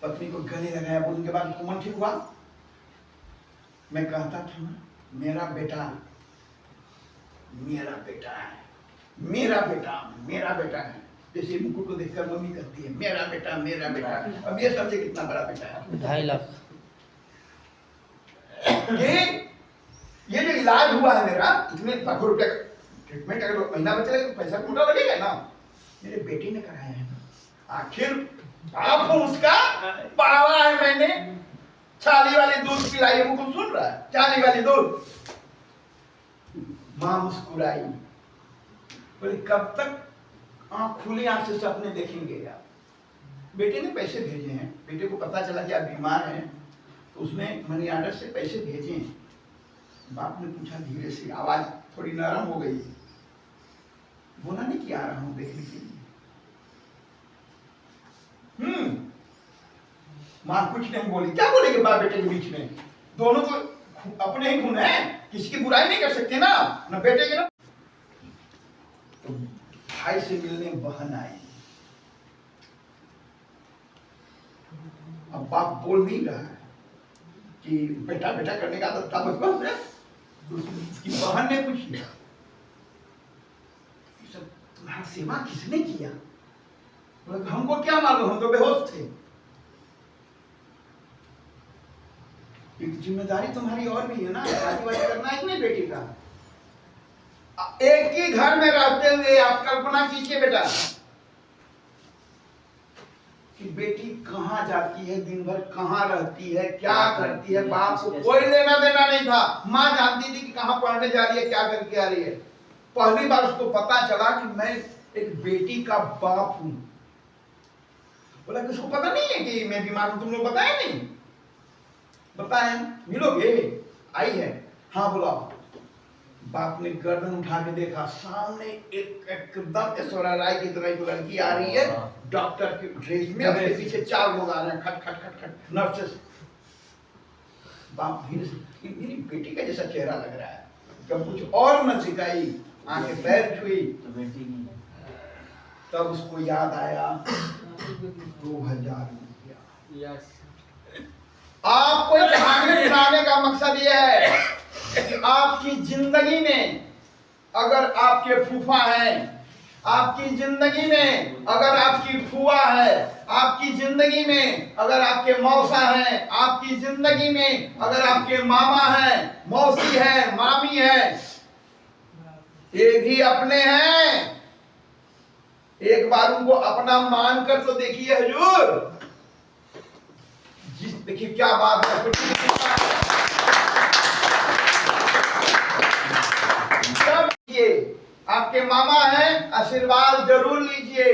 पत्नी को गले लगाया, बोलने के बाद उसको मन ठीक हुआ। मैं कहता था ना, मेरा बेटा मेरा बेटा है, मेरा बेटा मेरा बेटा है, जैसे मुकुट को देखकर मम्मी कहती है मेरा बेटा मेरा बेटा। अब ये समझे कितना बड़ा बेटा है, 2.5 लाख। ये जो इलाज हुआ है मेरा, इतने लाखों रुपए का ट्रीटमेंट, अगर महीना में चलेगा तो पैसा पूरा लगेगा ना, मेरे बेटे ने कराया है ना। आखिर आप उसका पाला है मैंने, छाली वाली दूध पिलाई, मुकुट सुन रहा है, छाली वाली दूध। मां मुस्कुराई, बोले कब तक आंख खुली आंख से सपने देखेंगे यार। बेटे ने पैसे भेजे हैं, बेटे को पता चला कि आप बीमार हैं, तो उसने मनी ऑर्डर से पैसे भेजे हैं। बाप ने पूछा धीरे से, आवाज थोड़ी नरम हो गई, बोला नहीं कि आ रहा हूं देखने के लिए। मां कुछ नहीं बोली, क्या बोलेगी बाप बेटे के बीच में, दोनों तो अपने ही खून है, किसी की बुराई नहीं कर सकते ना, ना बेटे के ना। तो भाई से मिलने बहन आई, अब बाप बोल नहीं रहा है कि बेटा बेटा करने का आदत था बचपन से। उसकी बहन ने पूछ लिया, तुम्हारा सेवा किसने किया? हमको क्या मालूम, हम तो बेहोश थे। एक जिम्मेदारी तुम्हारी और भी है ना, शादी वादी करना है कि नहीं बेटी का। एक ही घर में रहते हुए आप कल्पना कीजिए बेटा कि बेटी कहां जाती है, दिन भर कहां रहती है, क्या करती है, बाप को कोई लेना देना नहीं था। मां जानती थी कि कहां पढ़ने जा रही है, क्या करके आ रही है। पहली बार उसको पता चला कि मैं एक बेटी का बाप हूं। बोला कि उसको पता नहीं है कि मैं बीमार हूं, तुम लोग बताया नहीं? बताया, मिलोगे, आई है, हाँ बोला। बाप ने गर्दन उठा के देखा, सामने एक एकदम ऐश्वर्या राय की तरह एक लड़की आ रही है, डॉक्टर के ड्रेस में, उसके पीछे 4 लोग आ रहे हैं, खट खट खट खट, नर्सेस। बाप धीरे से, मेरी बेटी का जैसा चेहरा लग रहा है, जब कुछ और न सिखाई, आंखें पैर छुई तो बेटी नहीं, तब उसको याद आया 2000 रुपया। आपको कहानी सुनाने का मकसद यह है कि आपकी जिंदगी में अगर आपके फूफा हैं, आपकी जिंदगी में अगर आपकी फुआ है, आपकी जिंदगी में अगर आपके मौसा हैं, आपकी जिंदगी में अगर आपके मामा हैं, मौसी है, मामी है, ये भी अपने हैं। एक बार उनको अपना मानकर तो देखिए हुजूर। देखिए क्या बात है, आपके मामा हैं, आशीर्वाद जरूर लीजिए।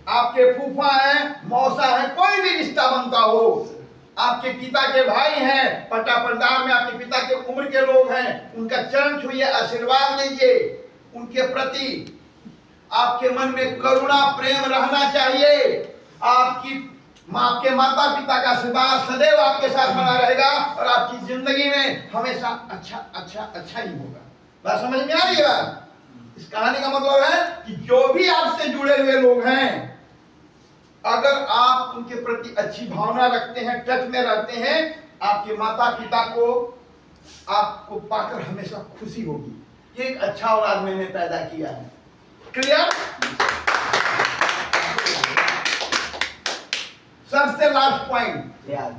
आपके फूफा हैं, मौसा हैं, कोई भी रिश्ता बनता हो, आपके पिता के भाई हैं, पट्टा परदार में आपके पिता के उम्र के लोग हैं, उनका चरण छुइए, आशीर्वाद लीजिए। उनके प्रति आपके मन में करुणा प्रेम रहना चाहिए। आपकी आपके माता पिता का आशीर्वाद सदैव आपके साथ बना रहेगा और आपकी जिंदगी में हमेशा अच्छा अच्छा अच्छा ही होगा। बात समझ में आ रही है? बात इस कहानी का मतलब है कि जो भी आपसे जुड़े हुए लोग हैं, अगर आप उनके प्रति अच्छी भावना रखते हैं, टच में रहते हैं, आपके माता पिता को आपको पाकर हमेशा खुशी होगी। एक अच्छा औलाद मैंने पैदा किया है। क्लियर? सबसे लास्ट पॉइंट, त्याग।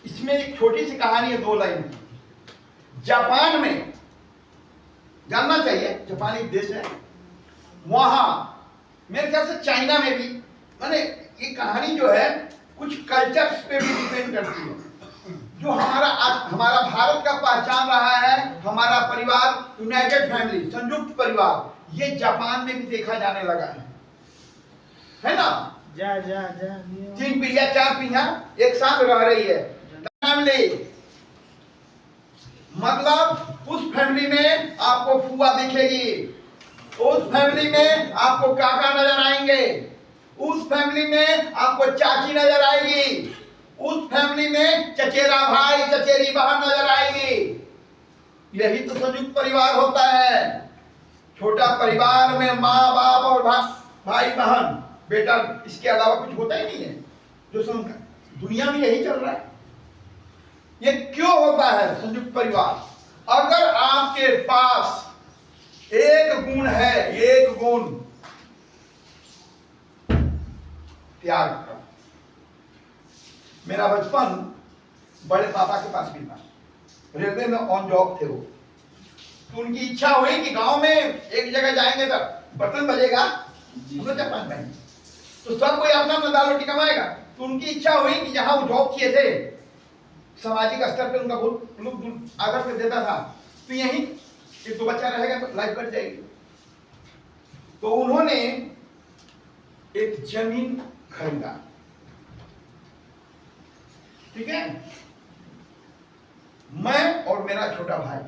इसमें एक छोटी सी कहानी है, 2 लाइन की। जापान में, जानना चाहिए, जापान एक देश है, वहां मेरे ख्याल से चाइना में भी, माने ये कहानी जो है कुछ कल्चर्स पे भी डिपेंड करती है। जो हमारा भारत का पहचान रहा है, हमारा परिवार यूनाइटेड फैमिली, संयुक्त परिवार, ये जापान में भी देखा जाने लगा है ना? जा 3 पीढ़ियां 4 पीढ़ियां एक साथ रह रही है फैमिली। मतलब उस फैमिली में आपको फूआ दिखेगी, उस फैमिली में आपको काका नजर आएंगे, उस फैमिली में आपको चाची नजर आएगी, उस फैमिली में चचेरा भाई चचेरी बहन नजर आएगी। यही तो संयुक्त परिवार होता है। छोटा परिवार में माँ बाप और भाई बहन बेटा, इसके अलावा कुछ होता ही नहीं है। जो दुनिया में यही चल रहा है। ये क्यों होता है संयुक्त परिवार? अगर आपके पास एक गुण है, एक गुण त्याग का। मेरा बचपन बड़े पापा के पास भी था, रेलवे में ऑन जॉब थे वो। तो उनकी इच्छा हुई कि गांव में एक जगह जाएंगे तो बर्तन बजेगा, चपान पाएंगे, तो सब कोई अपना अपना दाल रोटी कमाएगा। तो उनकी इच्छा हुई कि जहां वो जॉब किए थे, सामाजिक स्तर पे उनका बहुत लोग आदर पे देता था, तो यहीं एक 2 बच्चा रहेगा तो लाइफ कट जाएगी। तो उन्होंने एक जमीन खरीदा, ठीक है। मैं और मेरा छोटा भाई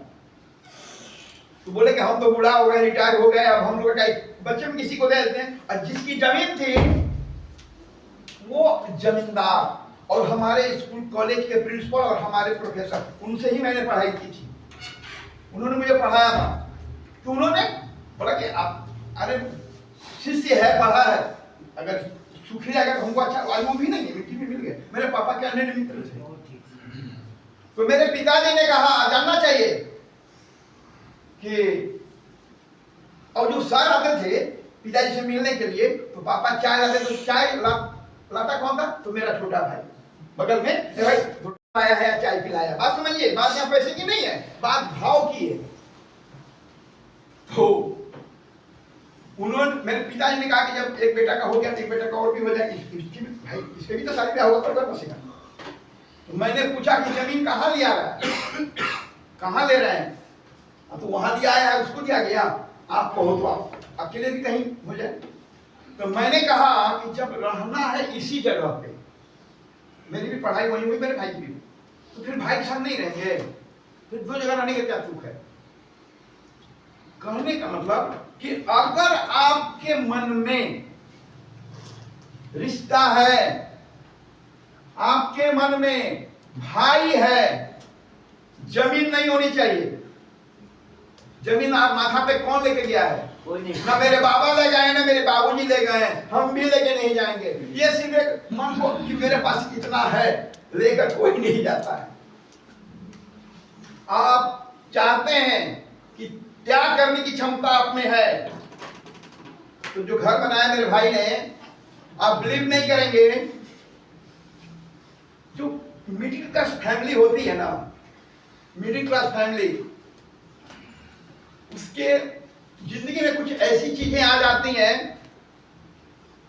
तो बोले कि हम तो बूढ़ा हो गए, रिटायर हो गए, अब हम लोग बच्चे में किसी को दे देते हैं। और जिसकी जमीन थी वो जमींदार और हमारे स्कूल कॉलेज के प्रिंसिपल और हमारे प्रोफेसर, उनसे ही मैंने पढ़ाई की थी, उन्होंने मुझे पढ़ाया था। तो उन्होंने बोला कि आप, अरे शिष्य है, पढ़ा है, अगर सूख जाएगा तो हमको अच्छा, वो भी नहीं है, मिट्टी में मिल गया। मेरे पापा के अन्य मित्र थे। तो मेरे पिताजी ने कहा, जानना चाहिए कि, और जो सर आते थे पिताजी से मिलने के लिए, तो पापा चाय लाते, तो चाय लाता कौन था? तो मेरा छोटा भाई बगल में, भाई आया है, चाय पिलाया। बात समझिए, बात यहाँ पैसे की नहीं है, बात भाव की है। तो उन्होंने, मेरे पिताजी ने कहा कि जब एक बेटा का हो गया तो एक बेटा का और भी हो जाए, इसकी भी भाई, इसके भी तो शादी ब्याह होगा, परिवार बसेगा। तो मैंने पूछा कि जमीन कहाँ लिया रहा है, कहाँ ले रहे हैं? तो वहां दिया है, उसको दिया गया, आप कहो तो आप अकेले भी कहीं हो जाए। तो मैंने कहा कि जब रहना है इसी जगह पे, मेरी भी पढ़ाई वही हुई, मेरे भाई की भी, तो फिर भाई के साथ नहीं रहेंगे, फिर 2 जगह रहने का क्या चूक है? कहने का मतलब कि अगर आपके मन में रिश्ता है, आपके मन में भाई है, जमीन नहीं होनी चाहिए। जमीन आप माथा पे कौन लेके गया है? कोई नहीं। ना मेरे बाबा ले गए, ना मेरे बाबूजी ले गए, हम भी लेके नहीं जाएंगे। ये सिर्फ एक मन को कि मेरे पास इतना है, लेकर कोई नहीं जाता है। आप चाहते हैं कि त्याग करने की क्षमता आप में है, तो जो घर बनाया मेरे भाई ने, आप बिलीव नहीं करेंगे, जो मिडिल क्लास फैमिली होती है ना, मिडिल क्लास फैमिली, उसके जिंदगी में कुछ ऐसी चीजें आ जाती हैं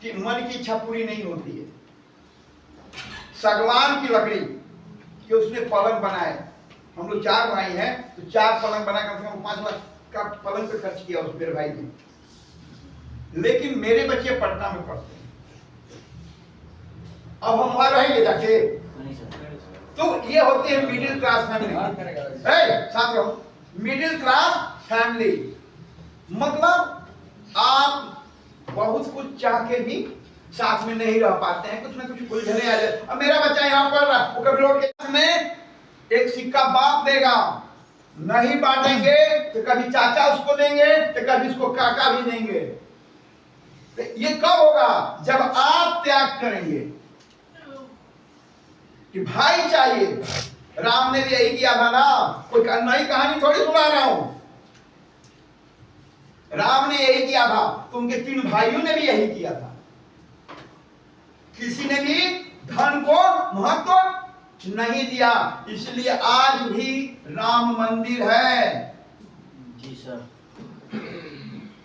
कि मन की इच्छा पूरी नहीं होती है। सागवान की लकड़ी कि उसने पलंग बनाए, हम लोग 4 भाई हैं, तो 4 पलंग बना, कम से कम 5 लाख का पलंग पे खर्च किया उस मेरे भाई ने। लेकिन मेरे बच्चे पटना में पढ़ते हैं, अब हम वहां रहेंगे जाके? तो ये होती है मिडिल क्लास फैमिली। साथ रहो, मिडिल क्लास फैमिली मतलब आप बहुत कुछ चाह के भी साथ में नहीं रह पाते हैं, कुछ ना कुछ उलझने आ जाए। अब मेरा बच्चा यहाँ पढ़ रहा, वो कभी रोड के में एक सिक्का बाप देगा, नहीं बांटेंगे तो कभी चाचा उसको देंगे तो कभी उसको काका भी देंगे। तो ये कब होगा? जब आप त्याग करेंगे कि भाई चाहिए। राम ने भी यही किया था ना, कोई नई कहानी थोड़ी सुना रहा हूं। राम ने यही किया था, तो उनके 3 भाइयों ने भी यही किया था। किसी ने भी धन को महत्व नहीं दिया, इसलिए आज भी राम मंदिर है। जी सर।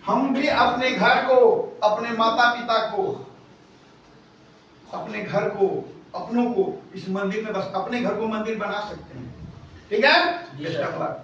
हम भी अपने घर को, अपने माता पिता को, अपने घर को, अपनों को इस मंदिर में, बस अपने घर को मंदिर बना सकते हैं। ठीक है? जी सर।